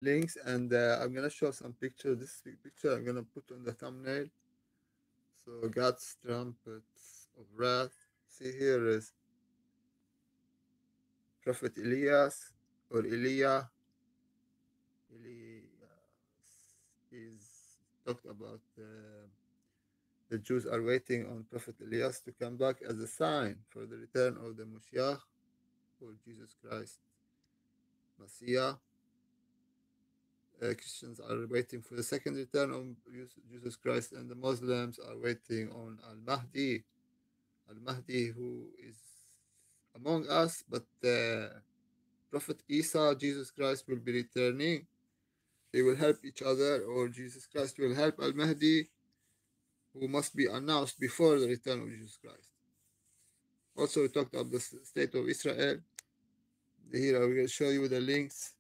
links, and I'm gonna show some picture. This picture I'm gonna put on the thumbnail. So God's trumpets of wrath. See here is Prophet Elias or Eliah. Elias is talked about. The Jews are waiting on Prophet Elias to come back as a sign for the return of the Moshiach, or Jesus Christ, Messiah. Christians are waiting for the second return of Jesus Christ, and the Muslims are waiting on Al-Mahdi. Al-Mahdi, who is among us, but Prophet Isa, Jesus Christ, will be returning. They will help each other, or Jesus Christ will help Al-Mahdi, who must be announced before the return of Jesus Christ. Also, we talked about the state of Israel. Here I will show you the links.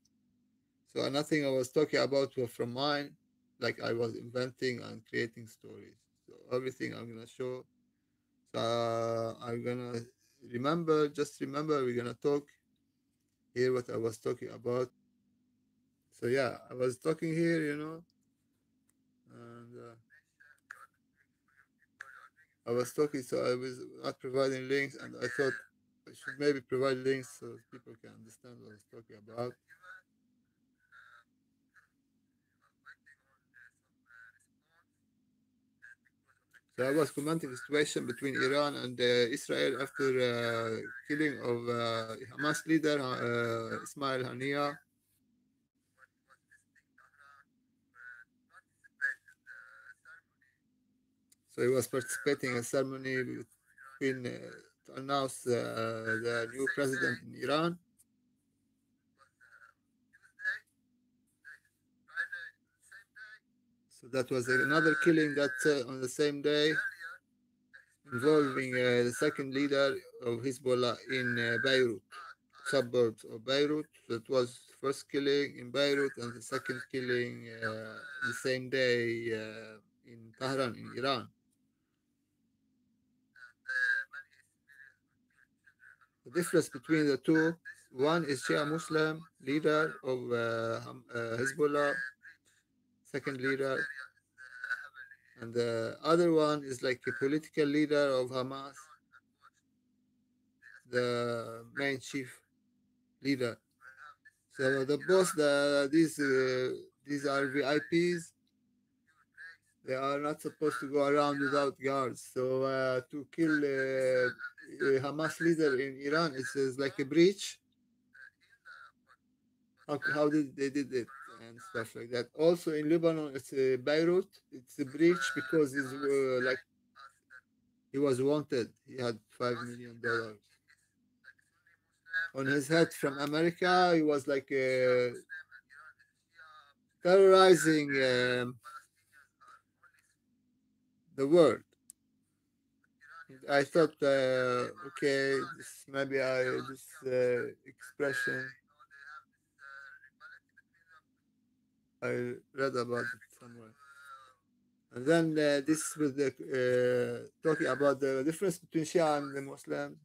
So nothing I was talking about was from mine, like I was inventing and creating stories. So everything I'm gonna show. So I'm gonna just remember, we're gonna talk here what I was talking about. So yeah, I was talking here, and I was talking, so I was not providing links, and I thought I should maybe provide links so people can understand what I was talking about. So I was commenting the situation between Iran and Israel after killing of Hamas leader Ismail Haniyeh. So he was participating in a ceremony between to announce the new president in Iran. So that was another killing that on the same day involving the second leader of Hezbollah in Beirut, suburbs of Beirut. So it was first killing in Beirut and the second killing the same day in Tehran in Iran. The difference between the two, one is Shia Muslim leader of Hezbollah, second leader, and the other one is like a political leader of Hamas, the main chief leader. So the boss, these are VIPs. They are not supposed to go around without guards. So to kill a Hamas leader in Iran, it's like a breach. How did they did it and stuff like that? Also in Lebanon, it's Beirut. It's a breach because he's like he was wanted. He had $5 million on his head from America. He was like terrorizing the world. I thought, okay, this expression I read about it somewhere. And then this was the talking about the difference between Shia and the Muslims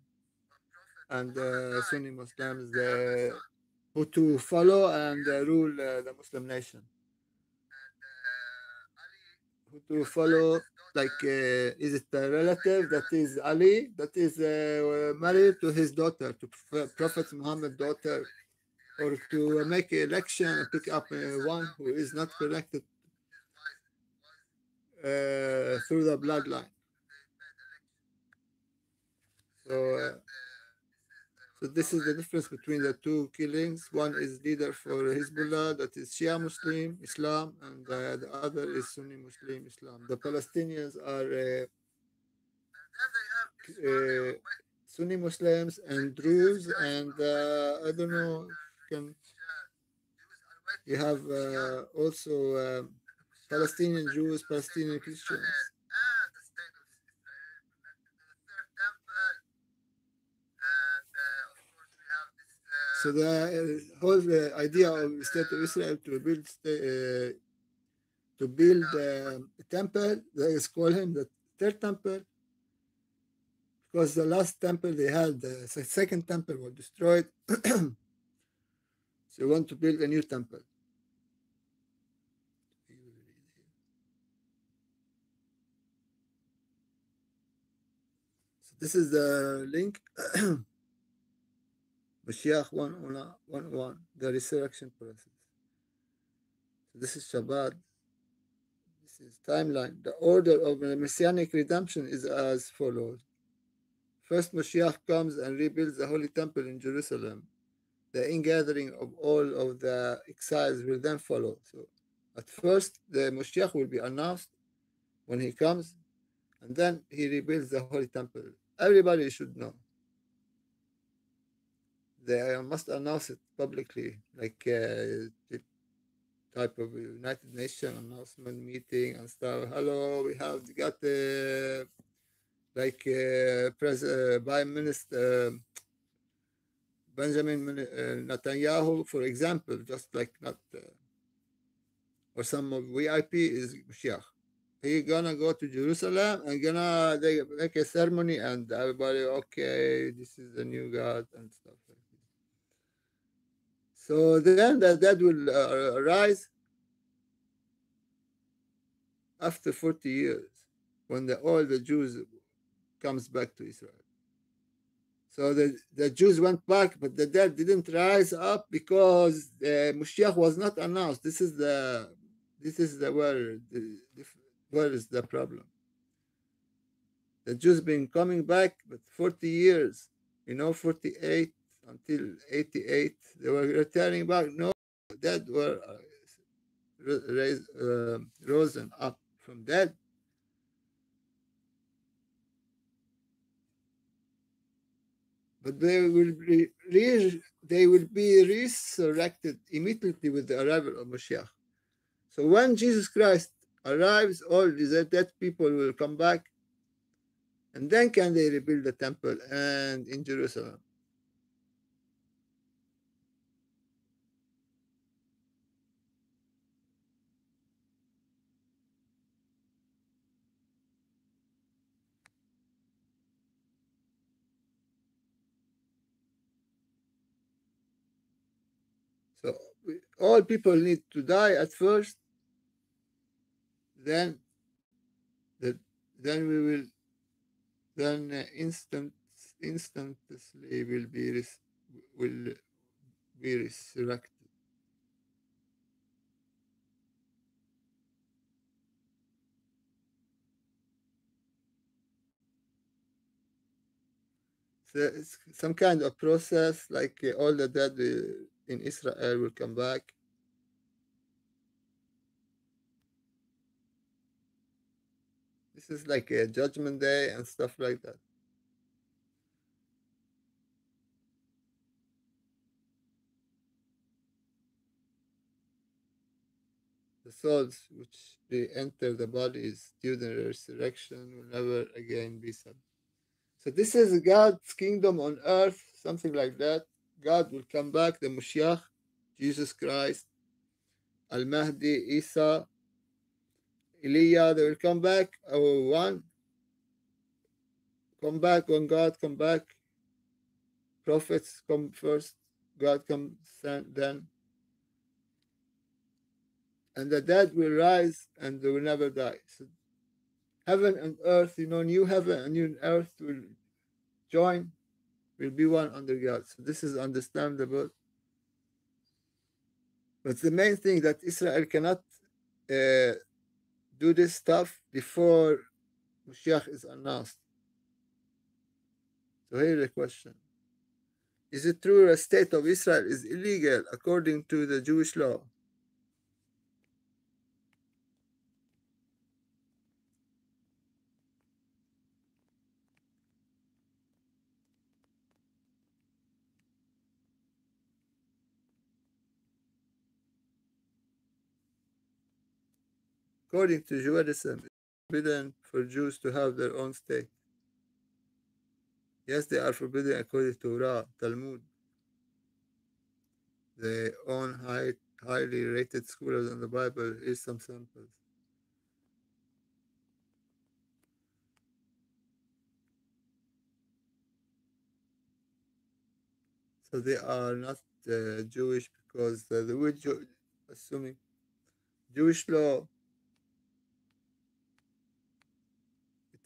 and Sunni Muslims, who to follow and rule the Muslim nation. Who to follow, like, is it a relative that is Ali, that is married to his daughter, to Prophet Muhammad's daughter, or to make an election and pick up one who is not connected through the bloodline. So, so this is the difference between the two killings. One is leader for Hezbollah, that is Shia Muslim Islam, and the other is Sunni Muslim Islam. The Palestinians are Sunni Muslims and Druze, and I don't know. Can you have also Palestinian Jews, Palestinian Christians? So the whole idea of the state of Israel to build a temple, they call him the third temple, because the last temple they had, the second temple was destroyed. So they want to build a new temple. This is the link. Mashiach 101, the resurrection process. So this is Shabbat. This is timeline. The order of the messianic redemption is as follows. First, Mashiach comes and rebuilds the holy temple in Jerusalem. The ingathering of all of the exiles will then follow. So at first, the Mashiach will be announced when he comes, and then he rebuilds the holy temple. Everybody should know. They must announce it publicly, like the type of United Nations announcement meeting and stuff. Hello, we have got Prime Minister Benjamin Netanyahu, for example, just like not, or some of VIP is Mashiach. He gonna go to Jerusalem and gonna they make a ceremony and everybody, okay, this is the new God and stuff like this. So then the dead will arise after 40 years when all the Jews comes back to Israel. So the Jews went back, but the dead didn't rise up because the Mashiach was not announced. This is where is the problem. The Jews been coming back, but 40 years, 48 until 88, they were returning back. No, dead were risen up from dead. But they will be resurrected immediately with the arrival of Mashiach. So when Jesus Christ arrives, all the dead people will come back, and then can they rebuild the temple and in Jerusalem. So all people need to die at first, then the, then we will then instantly will be resurrected. So it's some kind of process, like all the dead in Israel will come back. This is like a judgment day and stuff like that. The souls which they enter the bodies during the resurrection will never again be sad. So this is God's kingdom on earth, something like that. God will come back, the Mashiach, Jesus Christ, Almahdi, Isa, Elijah, they will come back. One, come back when God come back. Prophets come first, God comes then. And the dead will rise and they will never die. So heaven and earth, new heaven and new earth will join, will be one under God. So this is understandable. But the main thing that Israel cannot do this stuff before Mashiach is announced. So here's the question. Is it true a state of Israel is illegal according to the Jewish law? According to Judaism, it's forbidden for Jews to have their own state. Yes, they are forbidden according to Torah, Talmud. They own highly rated scholars in the Bible. Here's some samples. So they are not Jewish because the word assuming Jewish law,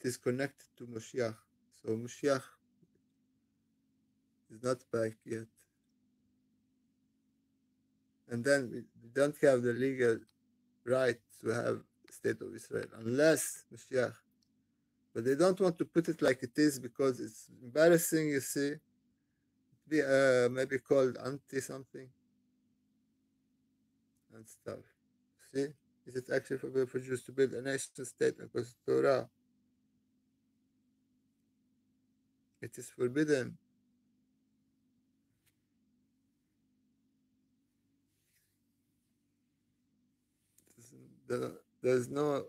it is connected to Mashiach. So Mashiach is not back yet. And then we don't have the legal right to have state of Israel unless Mashiach. But they don't want to put it like it is because it's embarrassing, you see. Be maybe called anti something and stuff. See? Is it actually forbidden for Jews to build a nation state because Torah? It is forbidden. There's no.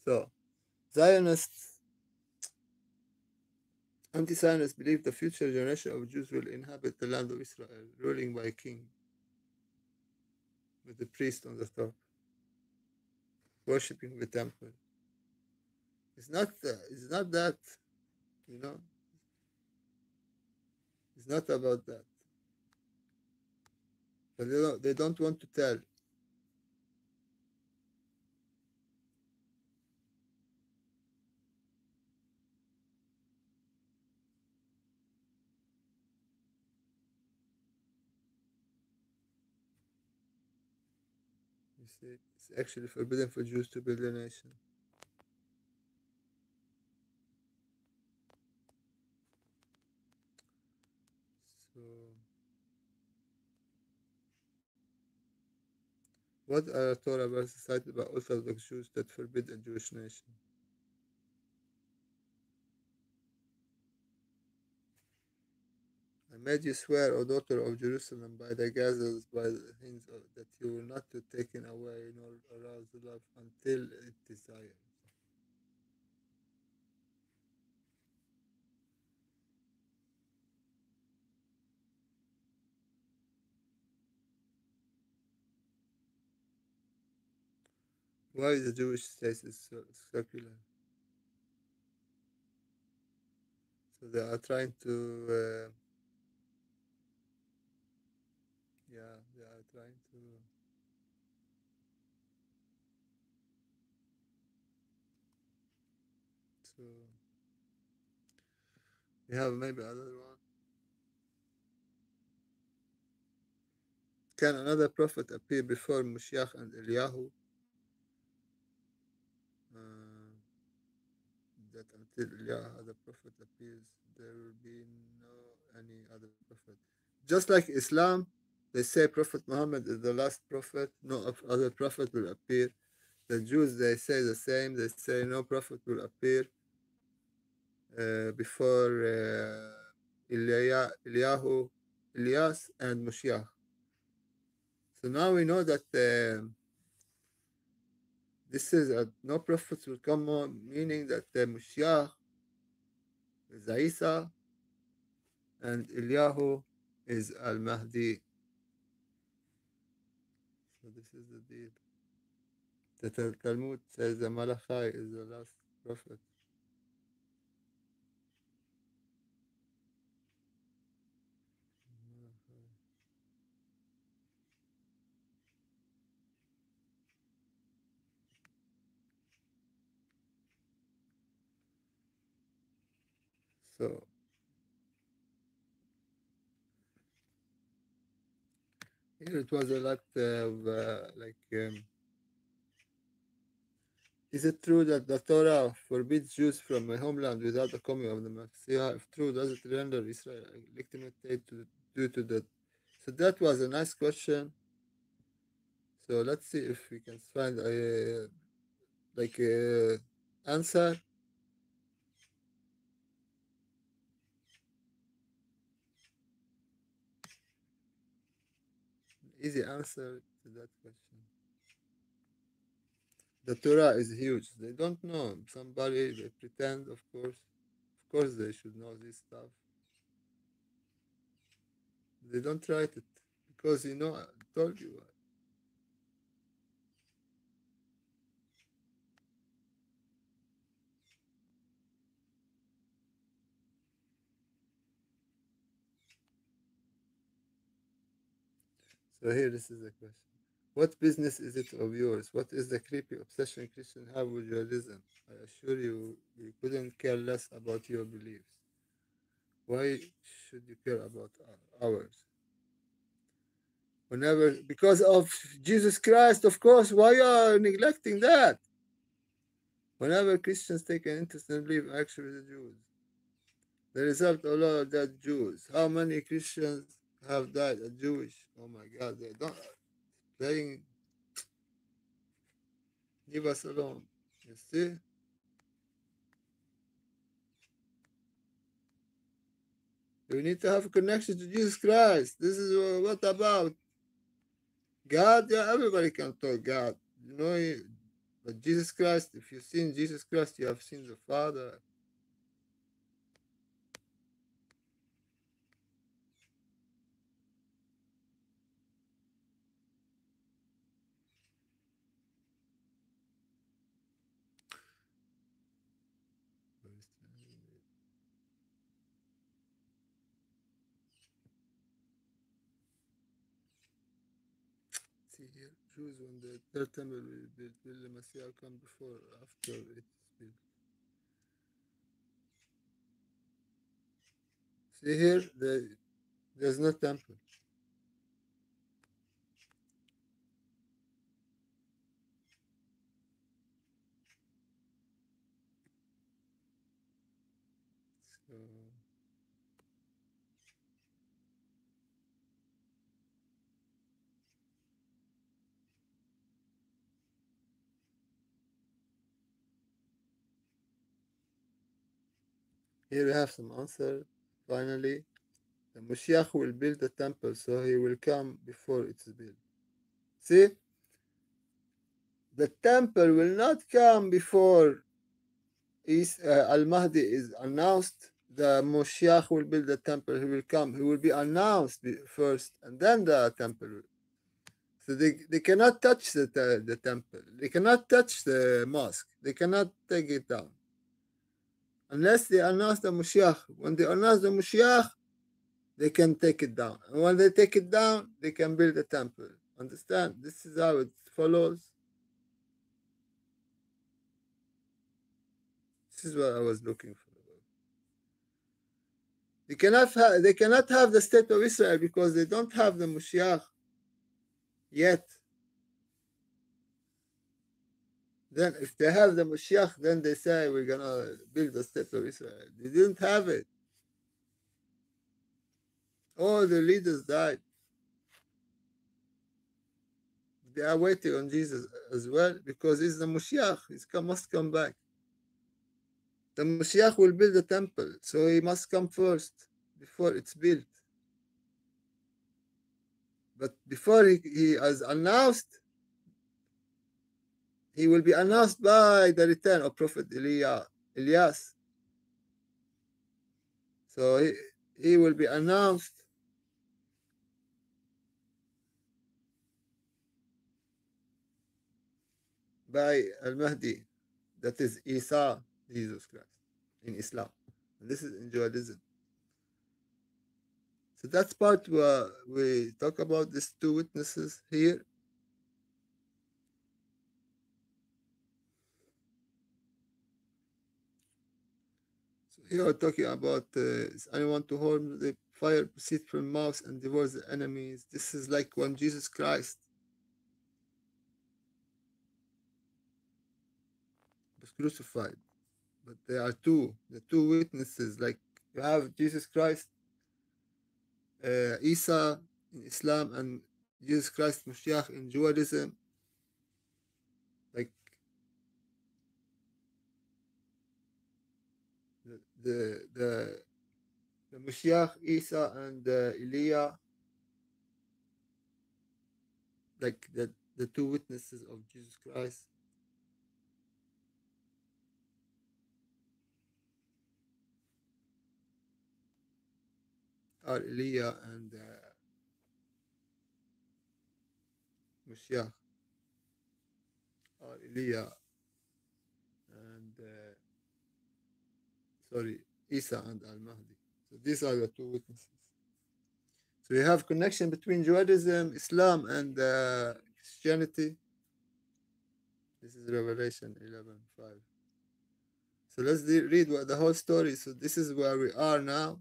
So, Zionists, anti Zionists believe the future generation of Jews will inhabit the land of Israel, ruling by a king with the priest on the top, worshipping the temple. It's not that, you know, it's not about that. But they don't want to tell. You see, it's actually forbidden for Jews to build a nation. So, what are Torah verses cited by Orthodox Jews that forbid a Jewish nation? I made you swear, O daughter of Jerusalem, by the gazelles, by the hinds, that you will not be taken away nor arouse love until it desires. Why the Jewish state is circular? So they are trying to, yeah, they are trying to. We have maybe another one. Can another prophet appear before Mashiach and Eliyahu? Uh, that until Eliyahu the prophet appears, there will be no any other prophet. Just like Islam, they say Prophet Muhammad is the last prophet, no other prophet will appear. The Jews, they say the same, they say no prophet will appear before Eliyahu, Elias, and Mashiach. So now we know that this is no prophets will come on, meaning that Mashiach is Isa and Eliyahu is Al-Mahdi. So this is the deal. The Talmud says the Malachi is the last prophet. So here it was a lot of is it true that the Torah forbids Jews from a homeland without the coming of the Messiah? If true, does it render Israel legitimate due to that? So that was a nice question. So let's see if we can find a answer. Easy answer to that question. The Torah is huge. They don't know. Somebody they pretend, of course. Of course they should know this stuff. They don't write it because I told you. So here, this is the question. What business is it of yours? What is the creepy obsession Christians have with Judaism? I assure you, we couldn't care less about your beliefs. Why should you care about ours? Whenever, because of Jesus Christ, of course, why are you neglecting that? Whenever Christians take an interest and believe actually the Jews, the result of all of that Jews. How many Christians have died? Jewish? Oh my God, they don't playing. Leave us alone. You see, we need to have a connection to Jesus Christ. This is what about God. Yeah, everybody can talk God. You know, but Jesus Christ. If you've seen Jesus Christ, you have seen the Father. See here, Jews when the third temple will be built, will the Messiah come before or after it's built? See here, there's no temple. So here we have some answer. Finally, the Mashiach will build the temple, so he will come before it's built. See, the temple will not come before Al-Mahdi is announced. The Moshiach will build the temple. He will come. He will be announced first, and then the temple. So they cannot touch the temple. They cannot touch the mosque. They cannot take it down unless they announce the Moshiach. When they announce the Moshiach, they can take it down. And when they take it down, they can build a temple. Understand? This is how it follows. This is what I was looking for. They cannot have the state of Israel because they don't have the Moshiach yet. Then if they have the Moshiach, then they say we're gonna build the state of Israel. They didn't have it. All the leaders died. They are waiting on Jesus as well because he's the Moshiach. Must come back. The Moshiach will build the temple, so he must come first before it's built. But before he is announced, he will be announced by the return of Prophet Elias. So he will be announced by Al-Mahdi, that is Isa, Jesus Christ, in Islam. And this is in Judaism. So that's part where we talk about these two witnesses here. So here we're talking about is anyone to hold the fire, proceed from mouth and devour the enemies. This is like when Jesus Christ was crucified. But there are the two witnesses, like you have Jesus Christ, Isa in Islam, and Jesus Christ Mashiach in Judaism. Like the the the, the Mashiach, Isa, and Elijah, like the two witnesses of Jesus Christ. Are Elijah and Mashiach, or Elijah and sorry, Isa and Al Mahdi. So these are the two witnesses. So you have connection between Judaism, Islam, and Christianity. This is Revelation 11:5. So let's read what the whole story. So this is where we are now.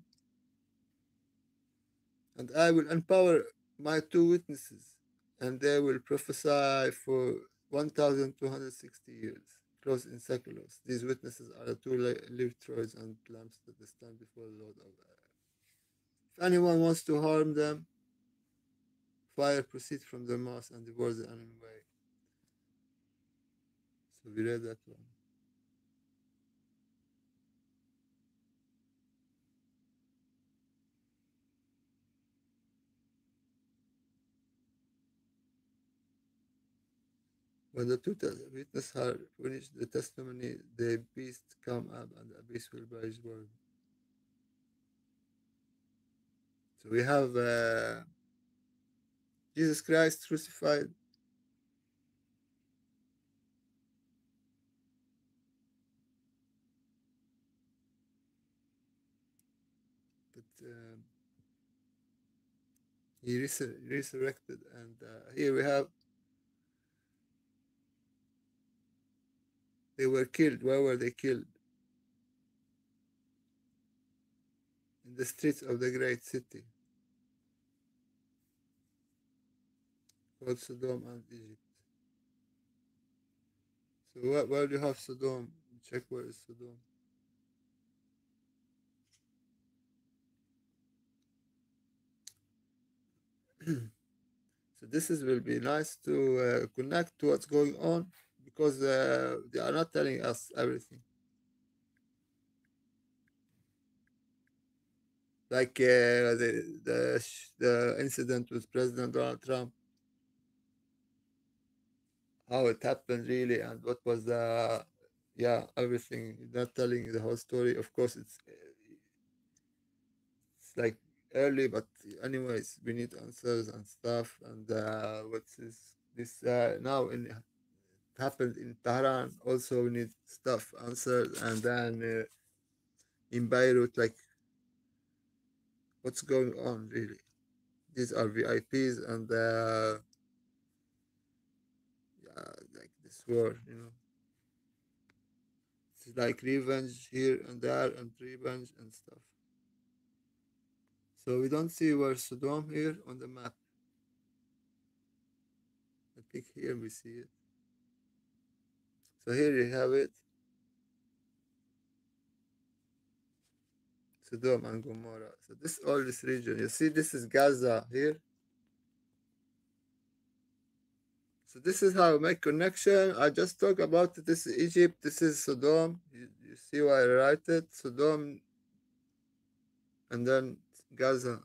And I will empower my two witnesses, and they will prophesy for 1,260 years, close in seculars. These witnesses are the two lived troys and lamps that they stand before the Lord of earth. If anyone wants to harm them, fire proceeds from their mouth and devours the enemy way. So we read that one. When the two witnesses have finished the testimony, the beast come up and the beast will bear his word. So we have Jesus Christ crucified. But he resurrected, and here we have they were killed. Where were they killed? In the streets of the great city called Sodom and Egypt. So where do you have Sodom? Check where is Sodom. So this is will be nice to connect to what's going on, because they are not telling us everything. Like the incident with President Donald Trump, how it happened really, and what was the everything. Not telling the whole story. Of course, it's like early, but anyways, we need answers and stuff. And what's this now in it happened in Tehran. Also, we need stuff answered, and then in Beirut, like what's going on really. These are VIPs, and like this war. It's like revenge here and there, and revenge and stuff. So we don't see where Sodom here on the map. I think here we see it. So here you have it. Sodom and Gomorrah. So this all this region. You see, this is Gaza here. So this is how I make connection. I just talk about it. This is Egypt. This is Sodom. You see why I write it? Sodom, and then Gaza.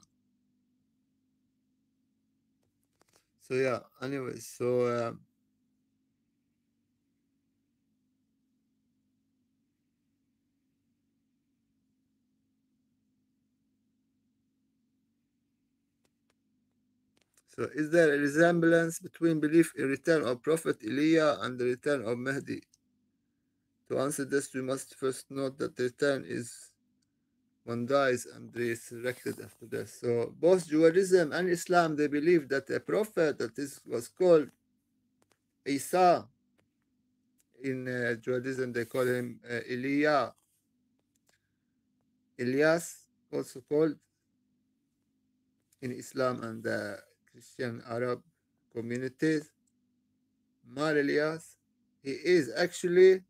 So yeah. Anyways, so is there a resemblance between belief in return of Prophet Elijah and the return of Mahdi? To answer this, we must first note that the return is one dies and resurrected after death. So both Judaism and Islam, they believe that a prophet was called Isa. In Judaism, they call him Elias, also called in Islam and the Christian Arab communities. Mar Elias, he is actually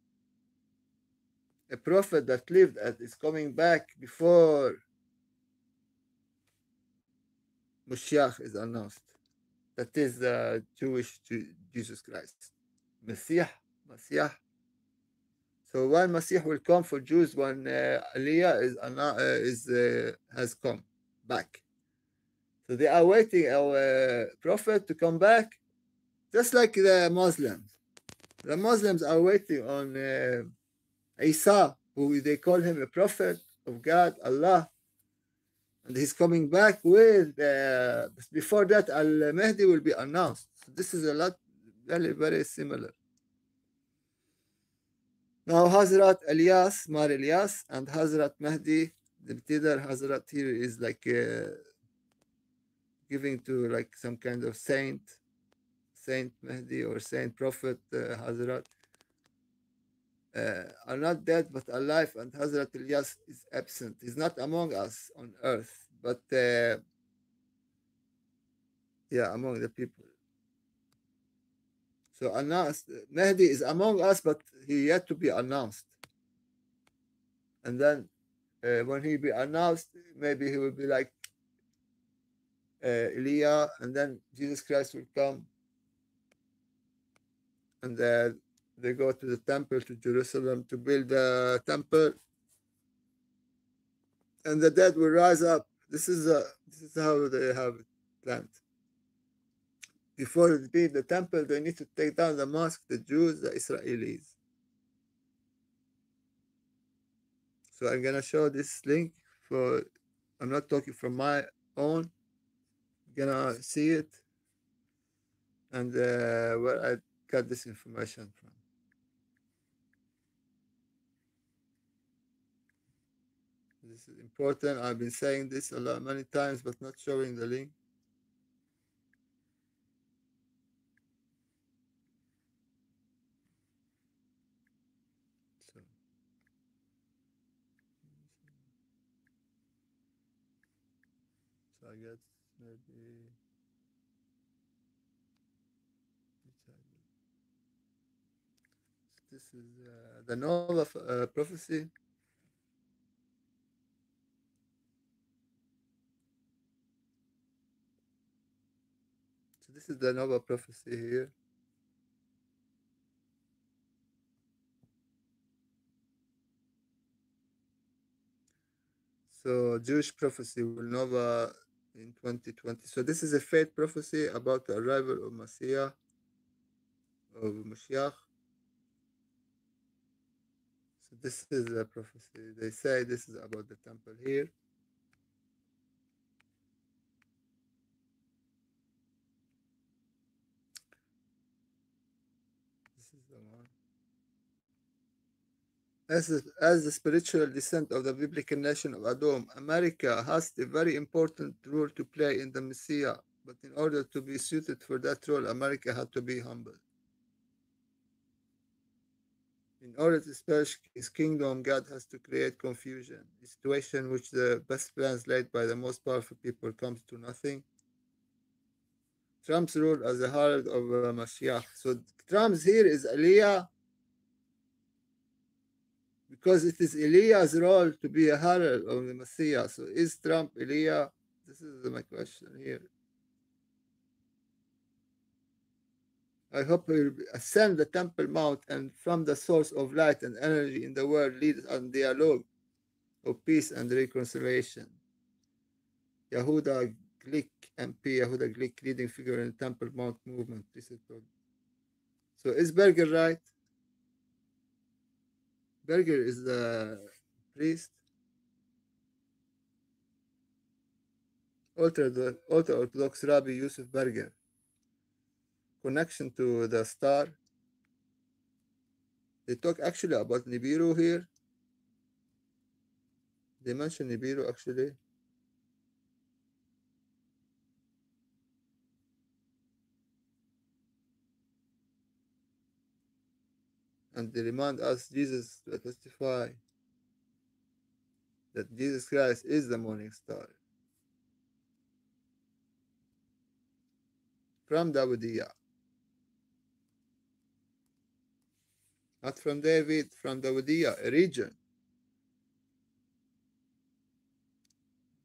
a prophet that lived and is coming back before Moshiach is announced. That is the Jewish Jesus Christ. Messiah, Messiah. So when Messiah will come for Jews, when Aliyah has come back. So they are waiting our prophet to come back, just like the Muslims. The Muslims are waiting on Isa, who they call him a prophet of God, Allah, and he's coming back with. Before that, Al Mahdi will be announced. So this is a lot, very very similar. Now Hazrat Elias, Mar Elias, and Hazrat Mahdi, the Btidar Hazrat here is like giving to like some kind of Saint Mahdi or Saint Prophet Hazrat, are not dead but alive, and Hazrat Ilyas is absent. He's not among us on earth, but yeah, among the people. So announced, Mahdi is among us, but he yet to be announced. And then when he be announced, maybe he will be like Elijah, and then Jesus Christ will come, and they go to the temple to Jerusalem to build the temple, and the dead will rise up. This is how they have it planned. Before they build the temple, they need to take down the mosque, the Jews, the Israelis. So I'm gonna show this link for. I'm not talking from my own. You're gonna see it, and where I got this information from. This is important. I've been saying this a lot, many times, but not showing the link. So, I guess maybe this is the Nova prophecy. So this is the Nova prophecy here. So Jewish prophecy will Nova in 2020. So this is a fate prophecy about the arrival of Messiah, of Mashiach. So this is a prophecy. They say this is about the temple here. This is the one. As the spiritual descent of the biblical nation of Edom, America has a very important role to play in the Messiah. But in order to be suited for that role, America had to be humble. In order to establish his kingdom, God has to create confusion, a situation in which the best plans laid by the most powerful people comes to nothing. Trump's role as a herald of Mashiach. So Trump's here is Aliyah, because it is Eliya's role to be a herald of the Messiah. So is Trump Eliah? This is my question here. I hope he will ascend the Temple Mount and from the source of light and energy in the world lead on dialogue of peace and reconciliation. Yehuda Glick, MP Yehuda Glick, leading figure in the Temple Mount movement. So is Berger right? Berger is the priest. Ultra Orthodox Rabbi Yusuf Berger. Connection to the star. They talk actually about Nibiru here. They mention Nibiru actually. And they remind us Jesus to testify that Jesus Christ is the morning star. From Dawoodiyah. Not from David, from Dawoodiyah, a region.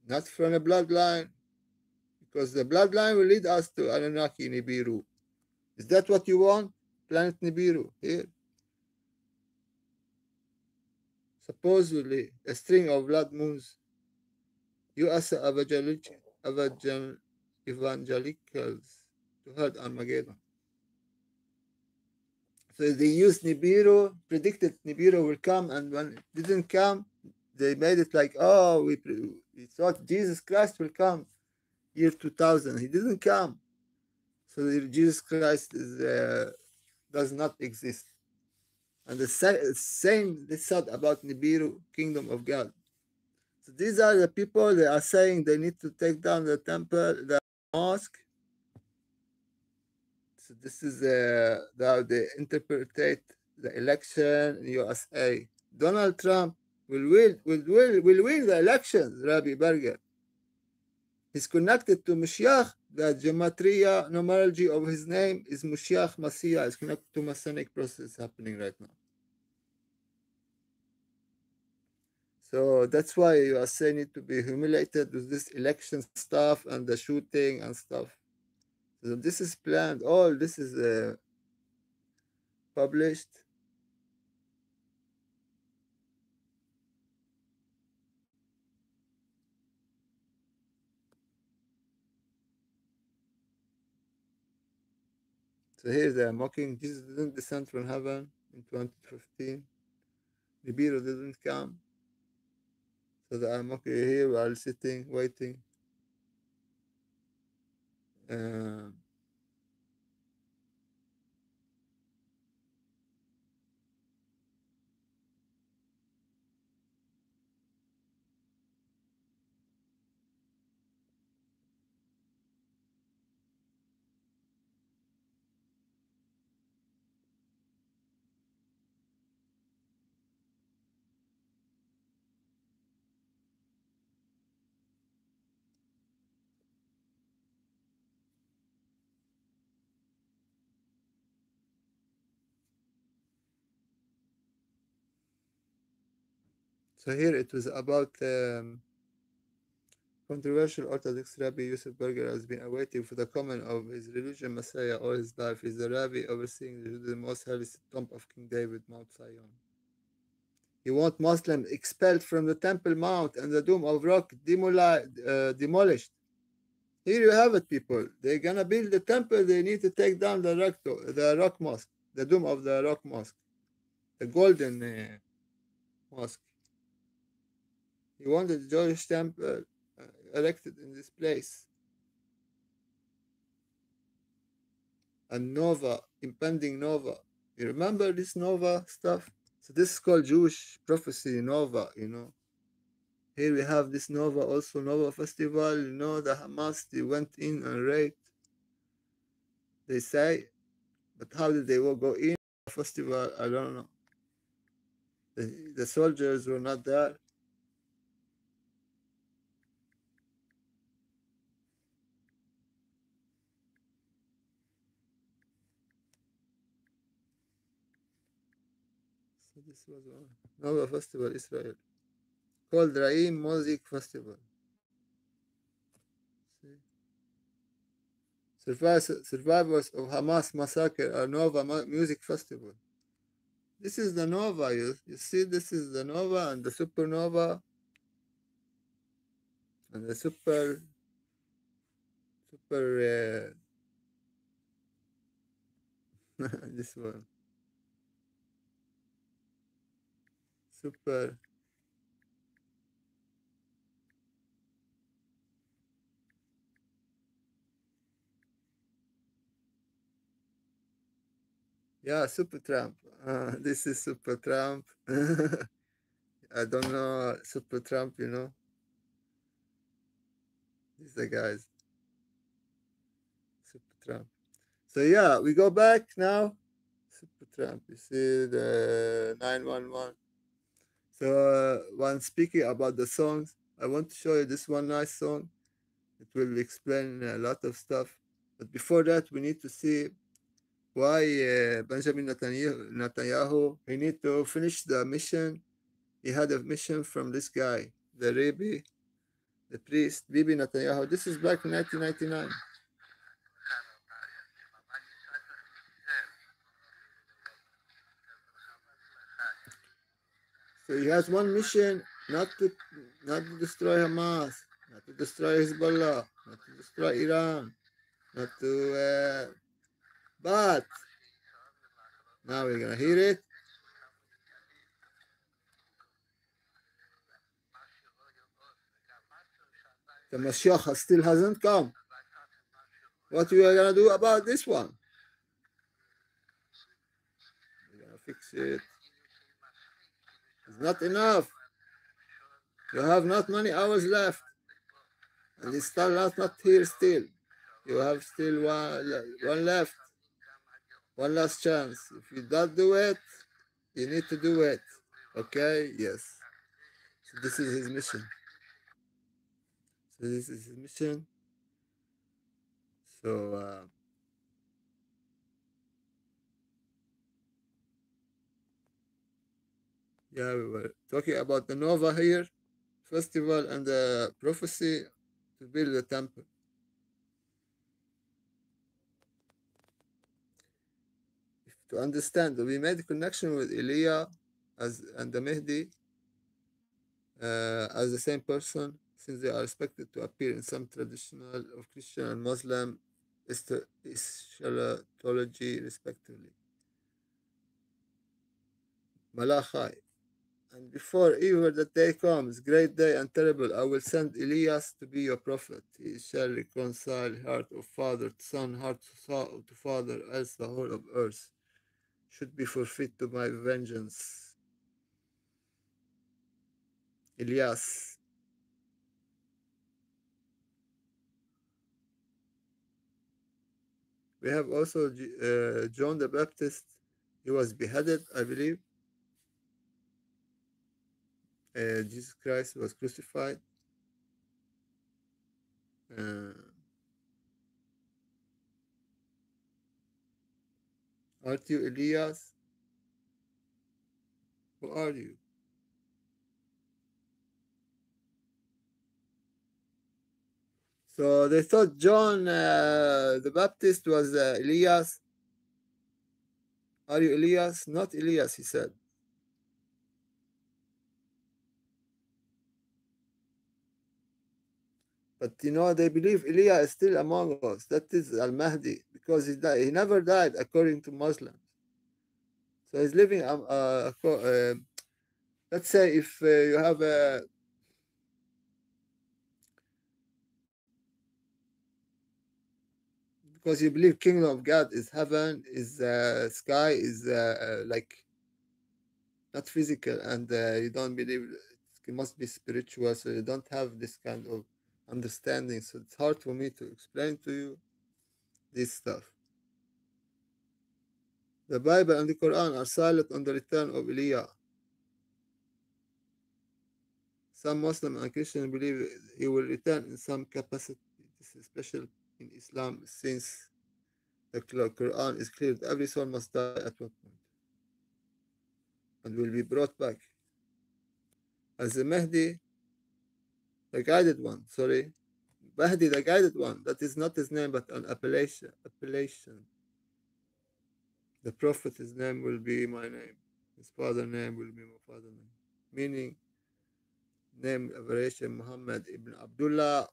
Not from a bloodline, because the bloodline will lead us to Anunnaki Nibiru. Is that what you want? Planet Nibiru, here. Supposedly, a string of blood moons. You as evangelicals to heard Armageddon. So they used Nibiru, predicted Nibiru will come, and when it didn't come, they made it like, oh, we thought Jesus Christ will come year 2000. He didn't come. So Jesus Christ does not exist. And the same they said about Nibiru, kingdom of God. So these are the people, they are saying they need to take down the temple, mosque. So this is how they interpret the election in USA. Donald Trump will win the elections, Rabbi Berger. He's connected to Mashiach. The gematria numerology of his name is Mashiach Messiah. It's connected to Masonic process happening right now. So that's why USA need to be humiliated with this election stuff and the shooting and stuff. So this is planned. All this is published. So here they are mocking Jesus didn't descend from heaven in 2015. Nibiru didn't come. So they are mocking here. We are sitting, waiting. Uh, so here it was about controversial Orthodox Rabbi Yosef Berger has been awaiting for the coming of his religion Messiah all his life. He's the Rabbi overseeing the most holy tomb of King David, Mount Zion. He wants Muslims expelled from the Temple Mount and the Dome of Rock demolished. Here you have it, people. They're gonna build the temple. They need to take down the rock mosque, the Dome of the Rock Mosque, the golden mosque. He wanted the Jewish temple erected in this place. And Nova, impending Nova. You remember this Nova stuff? So this is called Jewish prophecy, Nova, you know. Here we have this Nova, also Nova Festival, you know, the Hamas, they went in and raped, they say. But how did they all go in? Festival, I don't know. The soldiers were not there. So this was one. Nova Festival, Israel. Called Raim Music Festival. See? Survivors of Hamas massacre are Nova Music Festival. This is the Nova. You see, this is the Nova and the Supernova and the super this one super yeah, Super Trump. This is Super Trump. I don't know Super Trump, you know. These are the guys. Super Trump. So yeah, we go back now. Super Trump. You see the 911. So when speaking about the songs, I want to show you this one nice song. It will explain a lot of stuff. But before that, we need to see why Benjamin Netanyahu, he need to finish the mission. He had a mission from this guy, the Rabbi, the priest, Bibi Netanyahu. This is back in 1999. So he has one mission, not to destroy Hamas, not to destroy Hezbollah, not to destroy Iran, not to but now we're gonna hear it. The Mashiach still hasn't come. What we are gonna do about this one? We're gonna fix it. It's not enough. You have not many hours left. And it's still not here still. You have still one left, one last chance. If you don't do it, you need to do it. Okay? Yes. So this is his mission. So this is his mission. So yeah, we were talking about the Nova here festival and the prophecy to build the temple. To understand, we made a connection with Elijah as and the Mahdi as the same person, since they are expected to appear in some traditional of Christian and Muslim eschatology, respectively. Malachi. And before ever that day comes, great day and terrible, I will send Elias to be your prophet. He shall reconcile heart of father to son, heart to father, else the whole of earth should be forfeit to my vengeance. Elias. We have also John the Baptist. He was beheaded, I believe. Jesus Christ was crucified. Uh, aren't you Elias? Who are you? So they thought John the Baptist was Elias. Are you Elias? Not Elias, he said. But they believe Elias is still among us. That is Al Mahdi because he never died according to Muslims. So he's living. Let's say if you have a because you believe kingdom of God is heaven, is sky, is like not physical, and you don't believe it must be spiritual, so you don't have this kind of understanding. So it's hard for me to explain to you this stuff. The Bible and the Quran are silent on the return of Elijah. Some Muslim and Christian believe he will return in some capacity. This is special in Islam since the Quran is clear that every soul must die at one point and will be brought back. As the Mahdi, the guided one, sorry, Mahdi, the guided one, that is not his name but an appellation. Appellation. The Prophet, his name will be my name. His father name will be my father name. Meaning, name abbreviation Muhammad ibn Abdullah.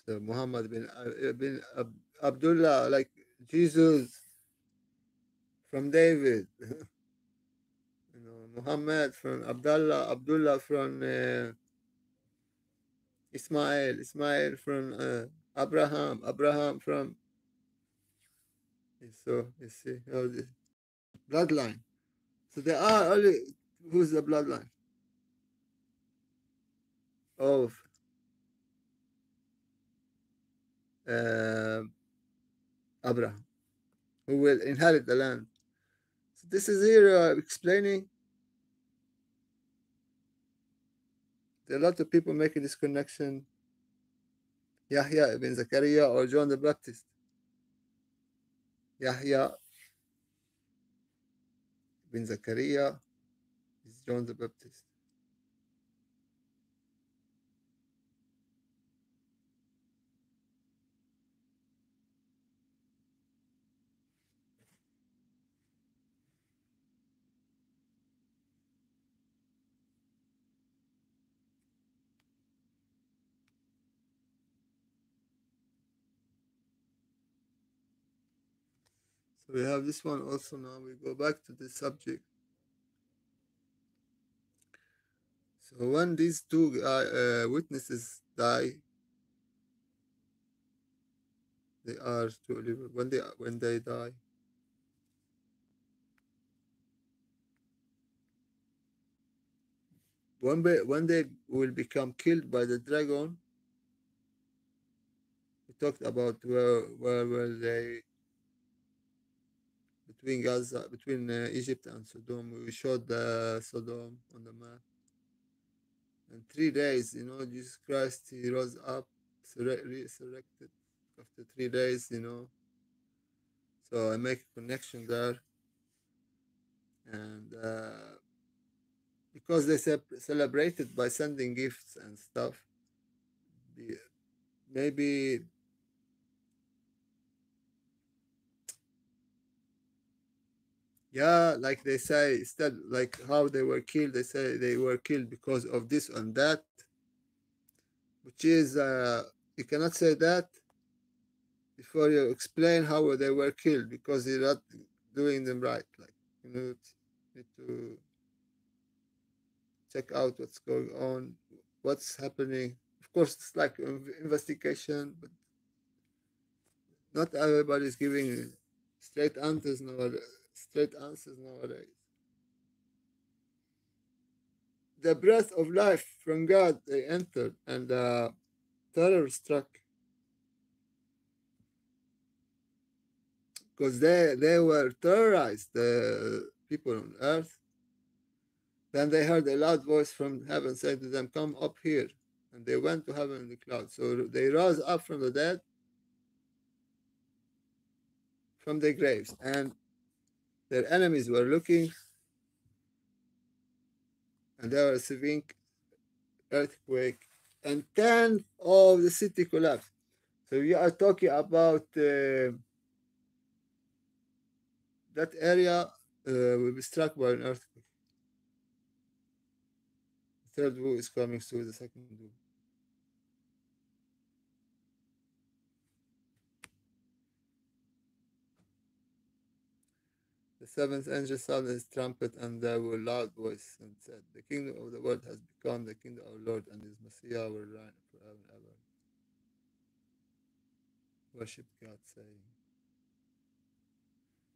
So Muhammad Abdullah, like Jesus from David. Muhammad from Abdullah, Abdullah from Ismail, Ismail from Abraham, Abraham from. So you see how the bloodline. So there are only who's the bloodline of uh, Abraham, who will inherit the land. So this is here explaining. There are a lot of people making this connection. Yahya ibn Zakaria or John the Baptist. Yahya ibn Zakaria is John the Baptist. So we have this one also now. We go back to this subject. So when these two witnesses die, they are to live when they die. When they will become killed by the dragon, we talked about where were they between Gaza, between Egypt and Sodom. We showed the Sodom on the map. And 3 days, Jesus Christ, he rose up, resurrected after 3 days, So I make a connection there. And because they celebrated by sending gifts and stuff, maybe, yeah, like they say, instead, like how they were killed, they say they were killed because of this and that, which is, you cannot say that before you explain how they were killed because you're not doing them right. Like, need to check out what's going on, what's happening. Of course, it's like investigation, but not everybody is giving straight answers nowadays. Straight answers nowadays. The breath of life from God they entered, and terror struck because they were terrorized, the people on earth. Then they heard a loud voice from heaven saying to them, "Come up here." And they went to heaven in the cloud. So they rose up from the dead, from their graves, and their enemies were looking, and they were receiving earthquake, and 10 of the city collapsed. So we are talking about that area will be struck by an earthquake. The third wave is coming soon, the second wave. The seventh angel sounded his trumpet, and there were loud voices and said, "The kingdom of the world has become the kingdom of our Lord, and his Messiah will reign forever and ever." Worship God, saying,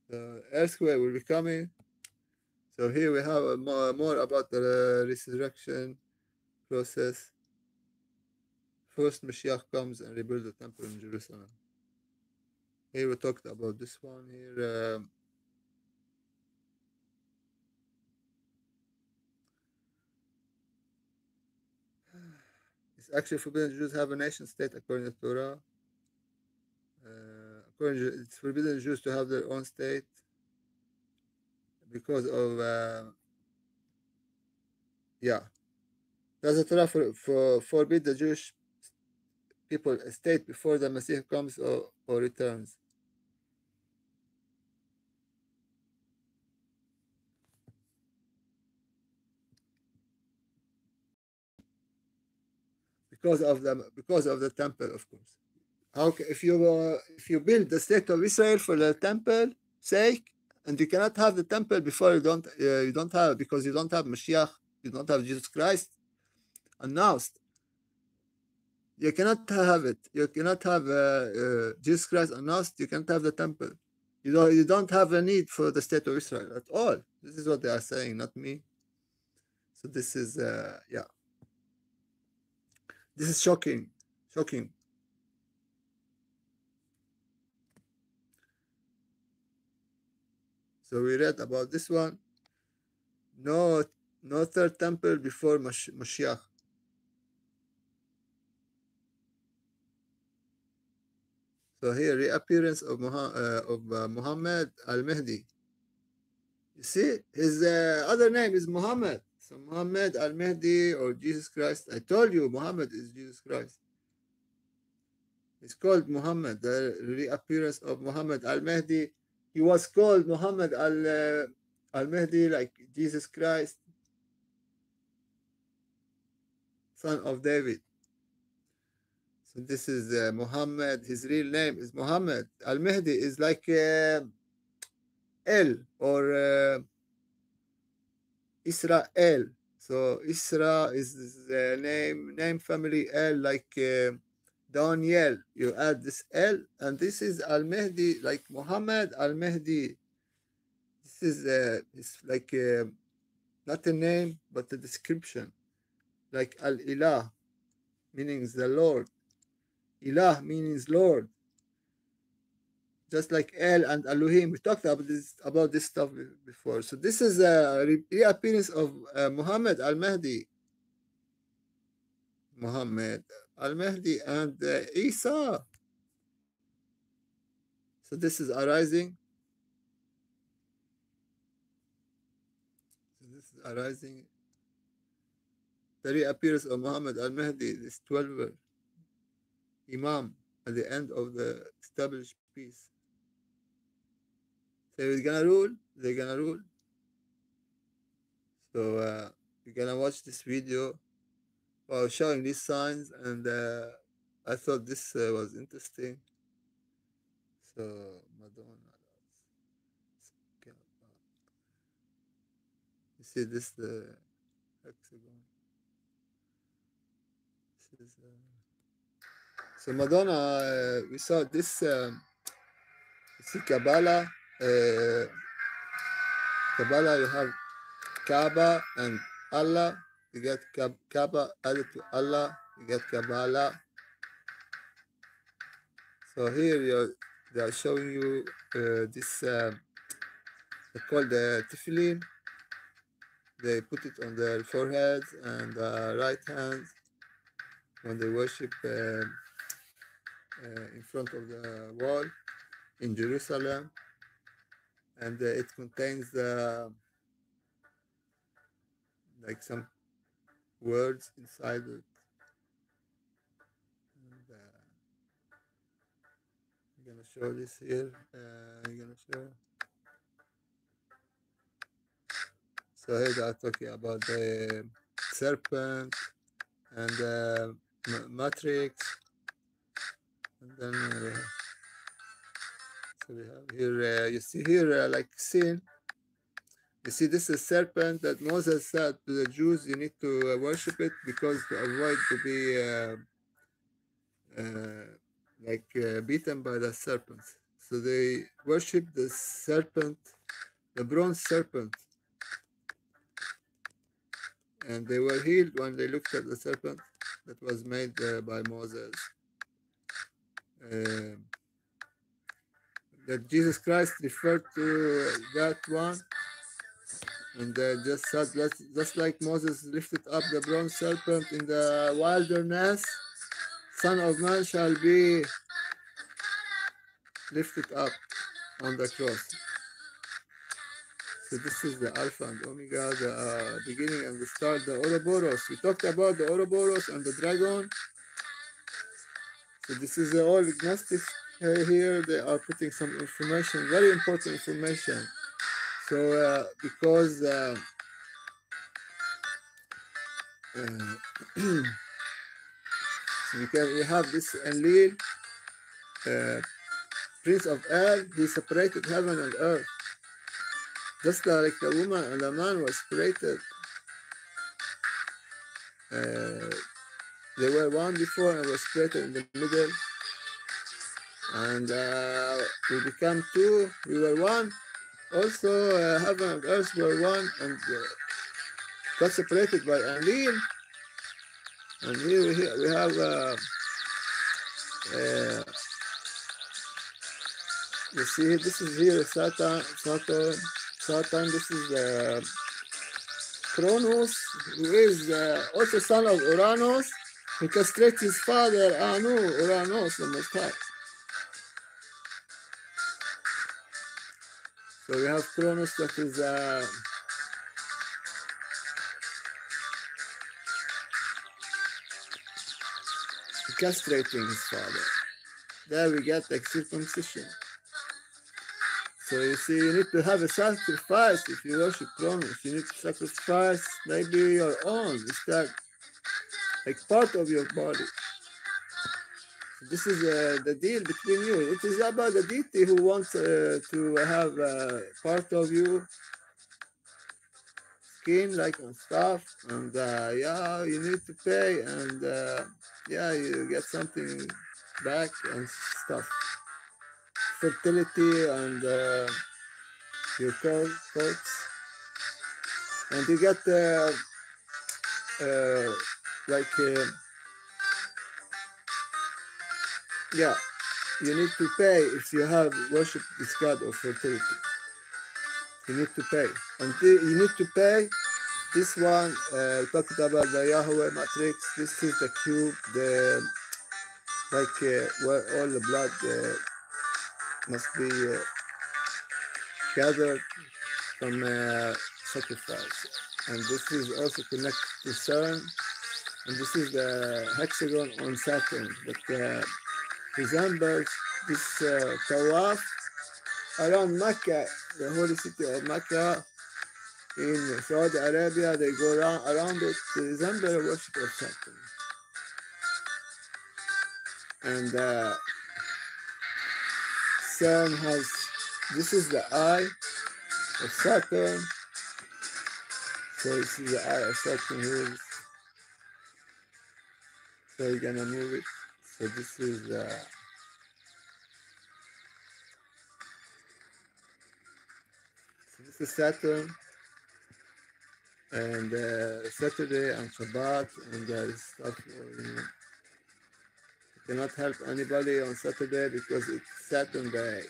the earthquake will be coming. So here we have more about the resurrection process. First, Mashiach comes and rebuilds the temple in Jerusalem. Here we talked about this one here. It's actually forbidden Jews have a nation state according to Torah. It's forbidden Jews to have their own state because of yeah. Does the Torah forbid the Jewish people a state before the Messiah comes or returns? Because of the temple, of course. If you build the state of Israel for the temple sake, and you cannot have the temple before you don't have because you don't have Mashiach, you don't have Jesus Christ announced. You cannot have it. You cannot have Jesus Christ announced. You cannot have the temple. You don't have a need for the state of Israel at all. This is what they are saying, not me. So this is yeah. This is shocking, shocking. So we read about this one. No, no third temple before Mashiach. So here, reappearance of Muhammad al-Mahdi. You see, his other name is Muhammad. So Muhammad al-Mahdi or Jesus Christ. I told you, Muhammad is Jesus Christ. It's called Muhammad. The reappearance of Muhammad al-Mahdi. He was called Muhammad al-Mahdi, like Jesus Christ, son of David. So this is Muhammad. His real name is Muhammad. Al-Mahdi is like El or Israel. So Isra is the name family El, like Daniel. You add this L, and this is Al-Mahdi, like Muhammad Al-Mahdi. This is it's like not a name, but a description. Like Al-Ilah, meaning the Lord. Ilah means Lord. Just like El and Elohim. We talked about this stuff before. So this is a reappearance of Muhammad Al-Mahdi. Muhammad Al-Mahdi and Isa. So this is arising. So this is arising. The reappearance of Muhammad Al-Mahdi, this 12 Imam at the end of the established peace. So he's gonna rule. They're gonna rule. So you're gonna watch this video while showing these signs, and I thought this was interesting. So Madonna, you see this the hexagon. This is, so Madonna, we saw this. You see Kabbalah. Kabbalah, you have Kaaba and Allah. You get Kaaba added to Allah. You get Kabbalah. So here they are showing you this. They call the tefillin. They put it on their foreheads and right hands when they worship in front of the wall in Jerusalem, and it contains like some words inside it. And, I'm gonna show this here. I'm gonna show. So here they are talking about the serpent and the matrix, and then so we have here. You see here like sin. You see, this is serpent that Moses said to the Jews, you need to worship it because to avoid to be beaten by the serpents. So they worship the serpent, the bronze serpent. And they were healed when they looked at the serpent that was made by Moses. That Jesus Christ referred to that one. And just said, just like Moses lifted up the bronze serpent in the wilderness, Son of Man shall be lifted up on the cross. So this is the Alpha and Omega, the beginning and the start, the Ouroboros. We talked about the Ouroboros and the dragon. So this is all Gnostics here. They are putting some information, very important information. So because so we have this Enlil, Prince of Air. He separated heaven and earth, just like the woman and the man were separated. They were one before and were separated in the middle, and we became two. We were one. Also, heaven and earth were one, and got separated by Enlil. And here we have you see, this is here Satan. This is Kronos, who is also son of Uranus. He castrated his father Anu, Uranus, the Most High. So we have Kronos that is castrating his father. There we get like circumcision. So you see, you need to have a sacrifice if you worship Kronos. You need to sacrifice maybe your own. It's like part of your body. So this is the deal between you. It is about the deity who wants to have part of you skin, like on stuff, and yeah, you need to pay, and yeah, you get something back and stuff. Fertility and your coats, and you get uh, like yeah, you need to pay if you have worship this god of fertility. You need to pay, and you need to pay. This one talked about the Yahweh matrix. This is the cube, the like where all the blood must be gathered from sacrifice, and this is also connected to Sun, and this is the hexagon on Saturn that resembles this tawaf around Mecca, the holy city of Mecca in Saudi Arabia. They go around it to resemble the worship of Saturn. And Sun has, this is the eye of Saturn. So this is the eye of Saturn here. So you're gonna move it. So this is Saturn, and Saturday and Shabbat, and stuff. You cannot help anybody on Saturday because it's Saturn day,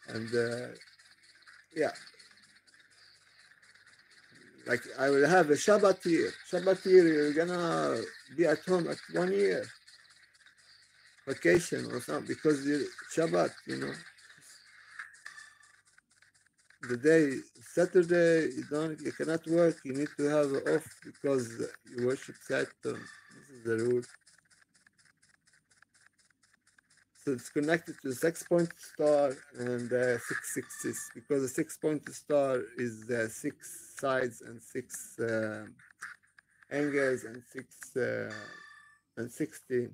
and yeah, like I will have a Shabbat here. Shabbat here, you're gonna be at home at 1 year vacation or something because you Shabbat, the day Saturday you cannot work. You need to have off because you worship Saturn. This is the rule. So it's connected to the 6-point star and 6 6 because the 6-point star is 6 sides and 6 angles and 60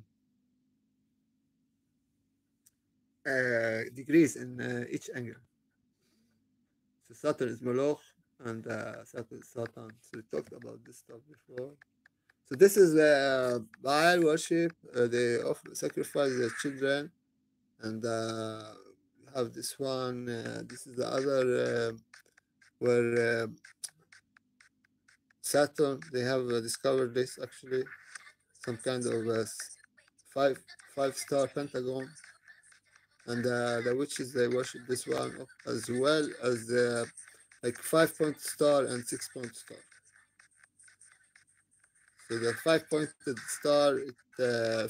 degrees in each angle. So Saturn is Moloch and Saturn is Satan. So we talked about this stuff before. So this is Baal worship. They offer sacrifice their children, and we have this one. This is the other where Saturn. They have discovered this actually, some kind of five five-star pentagon, and the witches they worship this one as well as like 5-point star and 6-point star. So the 5-pointed star it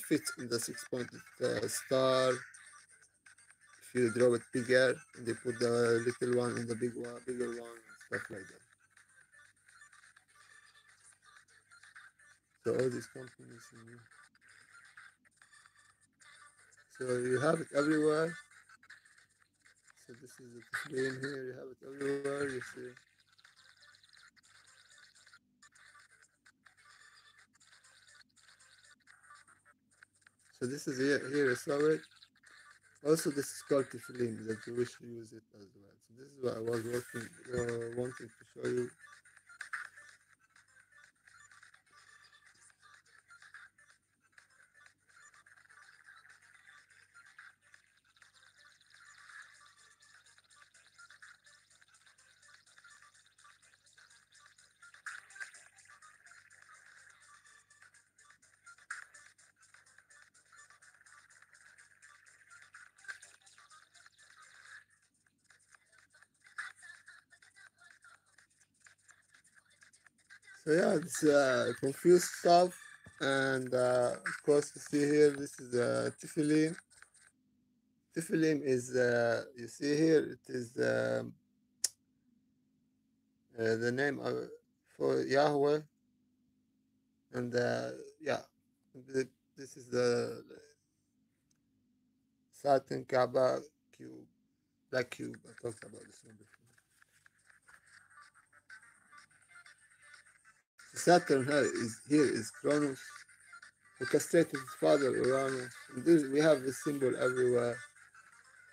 fits in the 6-pointed star. If you draw it bigger, and they put the little one in the bigger one, and stuff like that. So all these companies, so you have it everywhere. So this is the screen here. You have it everywhere. You see. So this is here. You saw it. Also, this is called tefillin. The Jewish use it as well. So this is what I was wanting to show you. So yeah, it's confused stuff, and of course you see here. This is tefillin. Tefillin is you see here. It is the name for Yahweh, and yeah, the, this is the Saturn Kaaba cube, black cube. I talked about this one before. Saturn here is Cronus, who castrated his father Uranus. And we have this symbol everywhere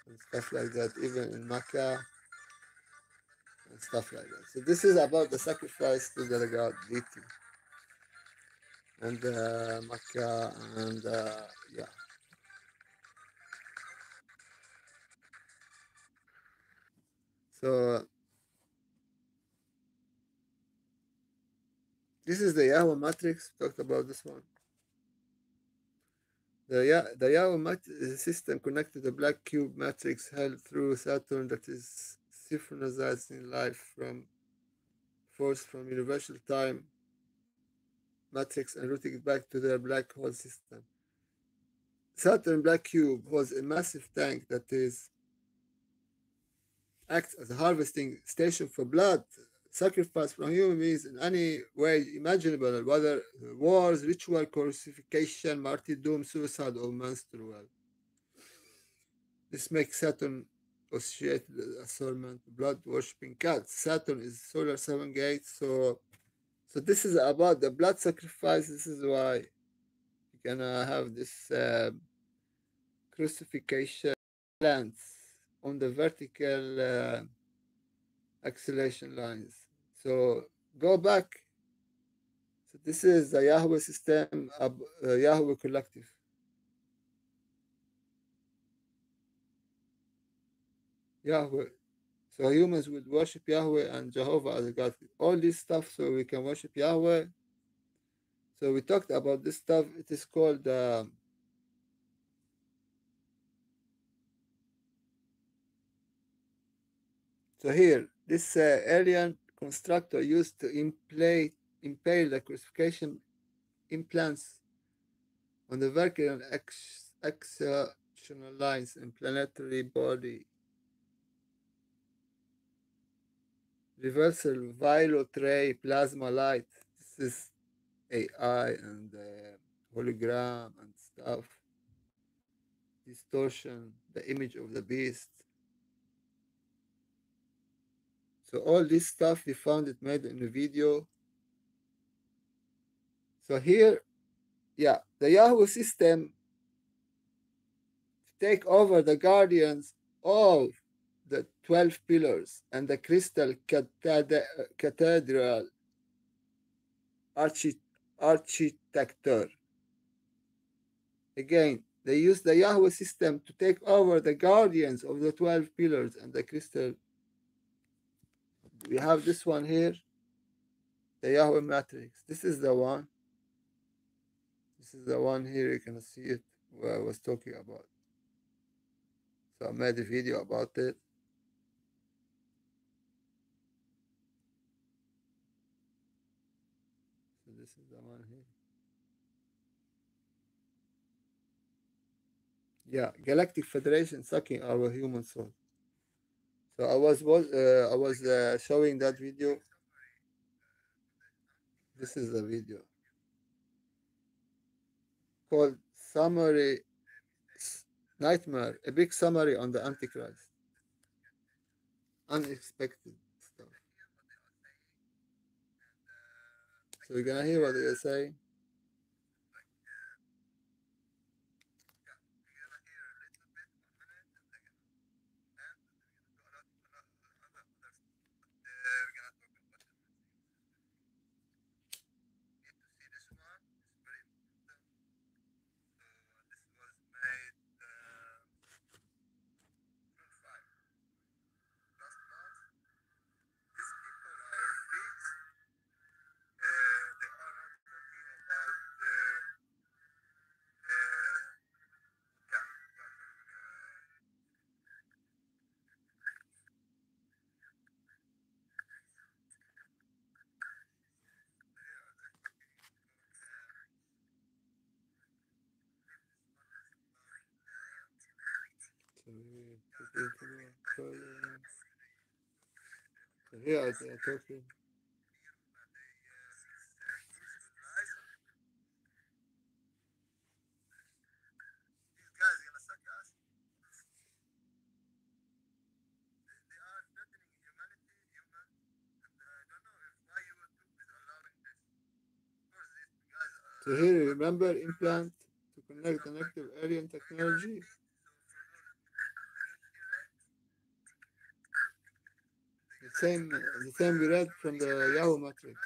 and stuff like that, even in Mecca and stuff like that. So this is about the sacrifice to the god deity and Makkah and yeah. So this is the Yahweh matrix. Talked about this one. The Yahweh system connected the black cube matrix held through Saturn that is synchronizing life from force from universal time matrix and routing it back to the black hole system. Saturn black cube was a massive tank that is acts as a harvesting station for blood sacrifice from human beings in any way imaginable, whether wars, ritual, crucifixion, martyrdom, suicide, or menstrual. This makes Saturn associated with assortment, blood worshipping cats. Saturn is solar seven gates, so this is about the blood sacrifice. This is why you're gonna have this crucifixion plants on the vertical acceleration lines. So go back. So this is the Yahweh system, Yahweh collective. Yahweh. So humans would worship Yahweh and Jehovah as a God. All this stuff so we can worship Yahweh. So we talked about this stuff. It is called so here this alien constructor used to impale the crucifixion implants on the vertical and exceptional lines in planetary body. Reversal violet ray plasma light. This is AI and hologram and stuff. Distortion, the image of the beast. So all this stuff we found it made in the video. So here, yeah, the Yahoo system take over the guardians of the 12 pillars and the crystal cathedral architecture. Again, they use the Yahweh system to take over the guardians of the 12 pillars and the crystal. We have this one here, the Yahweh matrix. This is the one. This is the one here. You can see it where I was talking about. So I made a video about it. So this is the one here. Yeah, Galactic Federation sucking our human soul. So I was showing that video. This is the video called Summary Nightmare, a big summary on the Antichrist. Unexpected stuff. So we're gonna hear what they say. So here they are talking. So here, remember implant to connect the active alien technology. The same we read from the Yahoo matrix.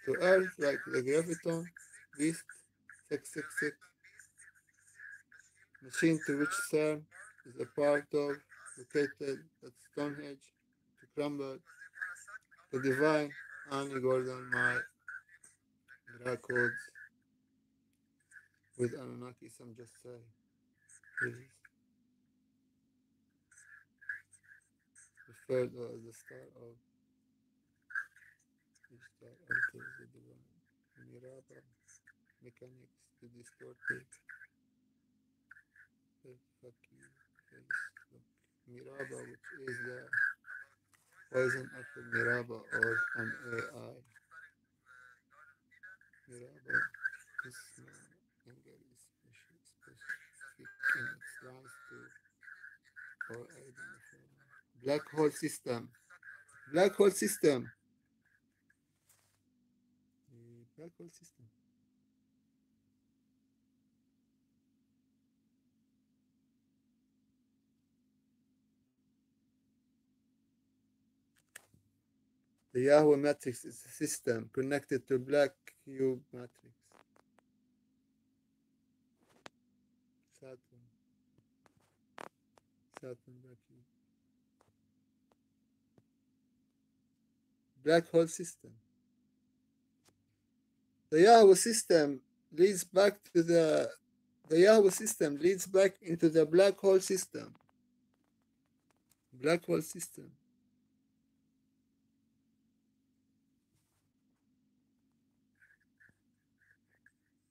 To Earth, like the graviton, beast, 666, machine to which CERN is a part of, located at Stonehenge, to crumble, to divine, Annie Gordon, my drag codes with Anunnaki, some just say, please, referred to as the star of each star enters the divine. Miraba, mechanics, to distort it, fucky face, look. Miraba, which is the poison apple Miraba or an AI. Miraba is anger is specific in its rise to or identify. Black hole system. Black hole system. Black hole system. The Yahoo matrix is a system connected to black cube matrix. Saturn. Saturn black cube. Black hole system. The Yahoo system leads back to the Yahoo system leads back into the black hole system. Black hole system.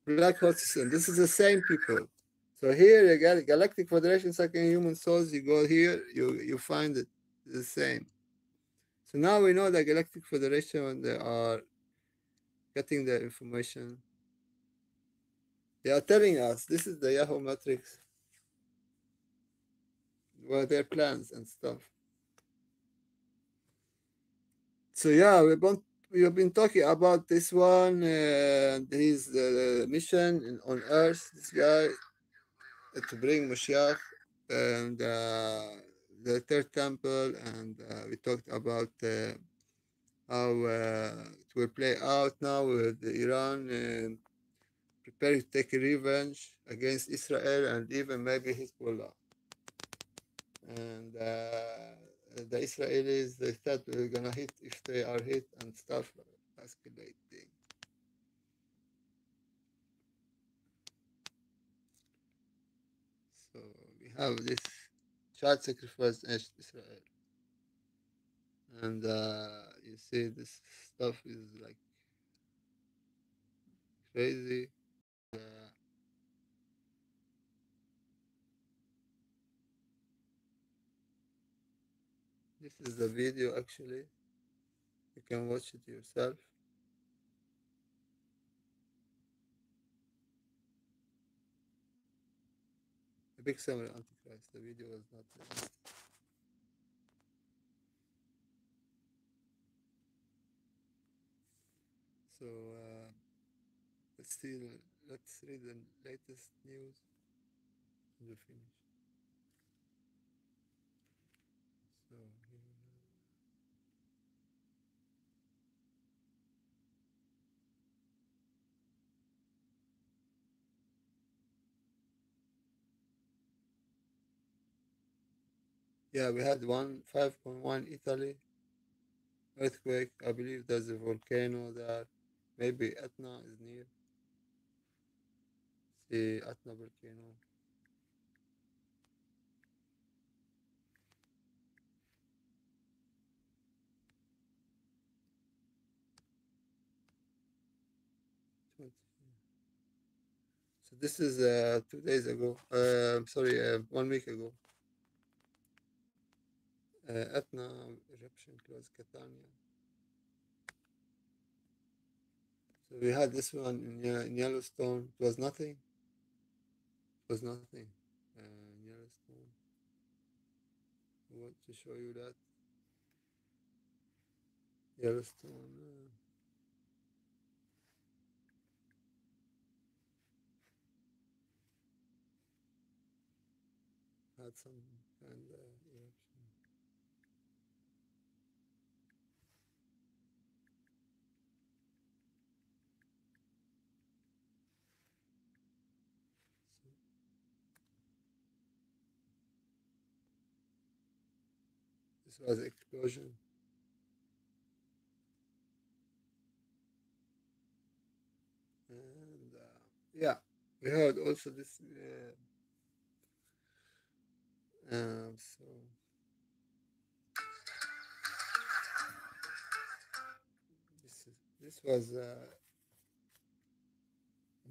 Black hole system. This is the same people. So here you got Galactic Federation Second Human Souls. You go here, you find it the same. So now we know that Galactic Federation when they are getting the information, they are telling us this is the Yahoo matrix, what their plans and stuff. So yeah, we've been talking about this one and his mission on Earth. This guy to bring Mashiach and the third temple, and we talked about how it will play out now with Iran preparing to take revenge against Israel and even maybe Hezbollah. And the Israelis, they said we're gonna hit if they are hit and stuff escalating. So we have this child sacrifice in Israel. And you see this stuff is like crazy. Uh, this is the video actually. You can watch it yourself. A big summary Antichrist. The video was not released. So let's see. Let's read the latest news and we finish. So yeah, we had 5.1 Italy earthquake. I believe there's a volcano there. Maybe Etna is near. See Etna volcano. So this is 2 days ago. Sorry, 1 week ago. Etna eruption close Catania. So we had this one in Yellowstone. It was nothing. It was nothing. In Yellowstone. I want to show you that. Yellowstone. Had some kind of eruption. This was explosion. And yeah, we heard also this. So this was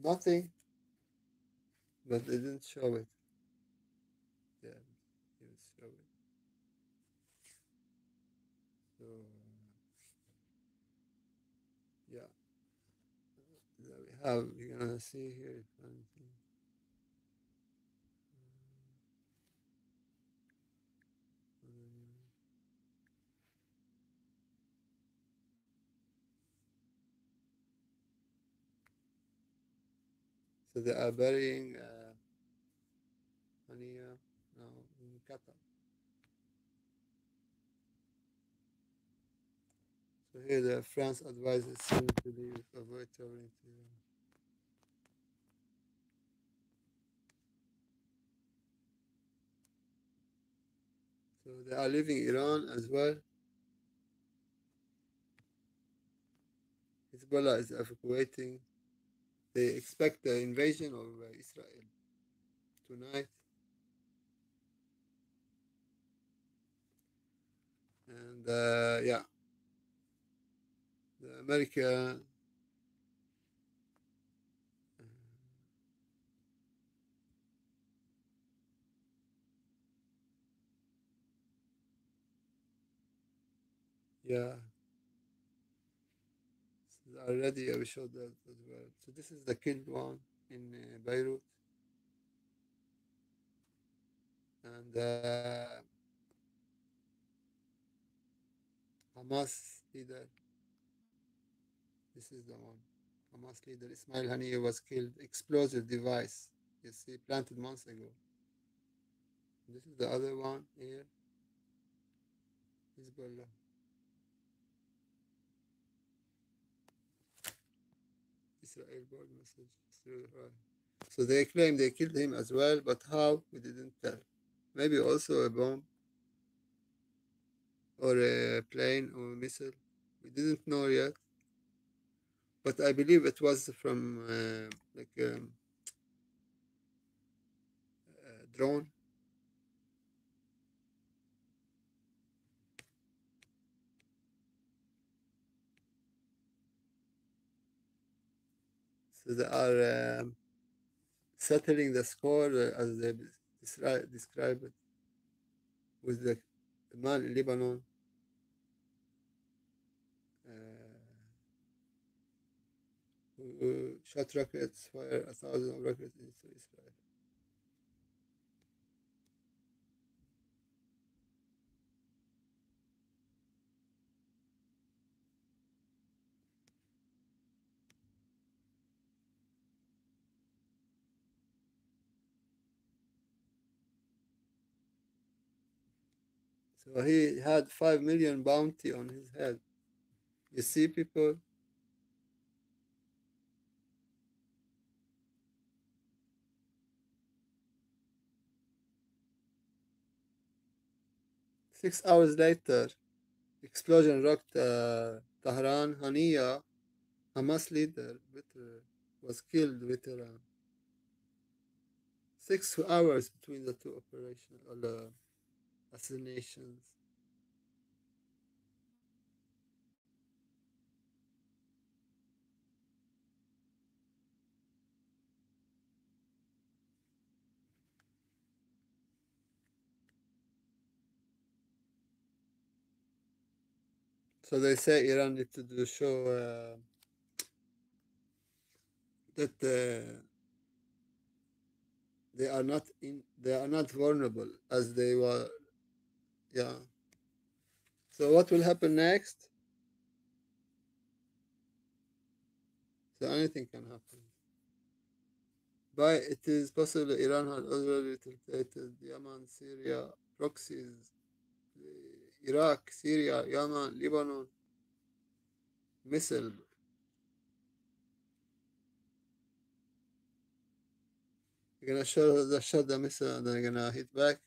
nothing, but they didn't show it. Yeah, didn't show it. So yeah, there we have. You're gonna see here. So they are burying Hania now in Qatar. So here the France advises him to leave, avoid traveling to Iran. So they are leaving Iran as well. Hezbollah is evacuating. They expect the invasion of Israel tonight. And yeah, the America, yeah, so already we showed that as well. So this is the killed one in Beirut. And Hamas leader, this is the one. Hamas leader Ismail Haniyeh was killed. Explosive device. You see, planted months ago. This is the other one here. Hezbollah. Israel board message. So they claim they killed him as well, but how? We didn't tell. Maybe also a bomb or a plane or a missile. We didn't know yet, but I believe it was from like a drone. So they are settling the score as they describe it with the man in Lebanon who shot rockets, fire 1,000 rockets into Israel. So he had 5 million bounty on his head. You see, people, 6 hours later, explosion rocked Tehran. Hania, Hamas leader, was killed with 6 hours between the two operations or the assassinations. So they say Iran need to do show that they are not vulnerable as they were. Yeah. So what will happen next? So anything can happen. But it is possible Iran had already targeted Yemen, Syria, proxies, Iraq, Syria, Yemen, Lebanon, missile. You're gonna shot the missile and then you're gonna hit back.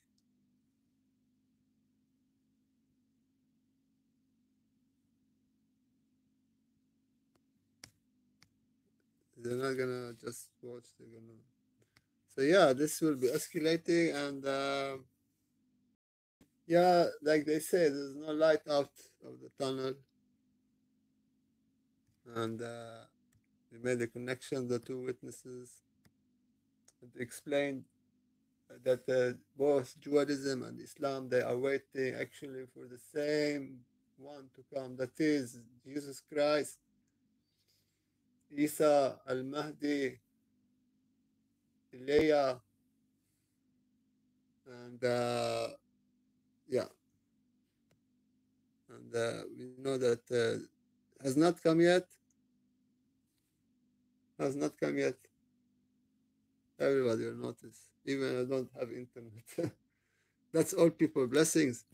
They're not gonna just watch. They're gonna. So yeah, this will be escalating, and yeah, like they say, there's no light out of the tunnel, and we made a connection. The two witnesses explained that both Judaism and Islam, they are waiting actually for the same one to come. That is Jesus Christ, Isa, Almahdi, Elijah, and yeah, and we know that has not come yet. Has not come yet. Everybody will notice. Even I don't have internet. That's all people blessings.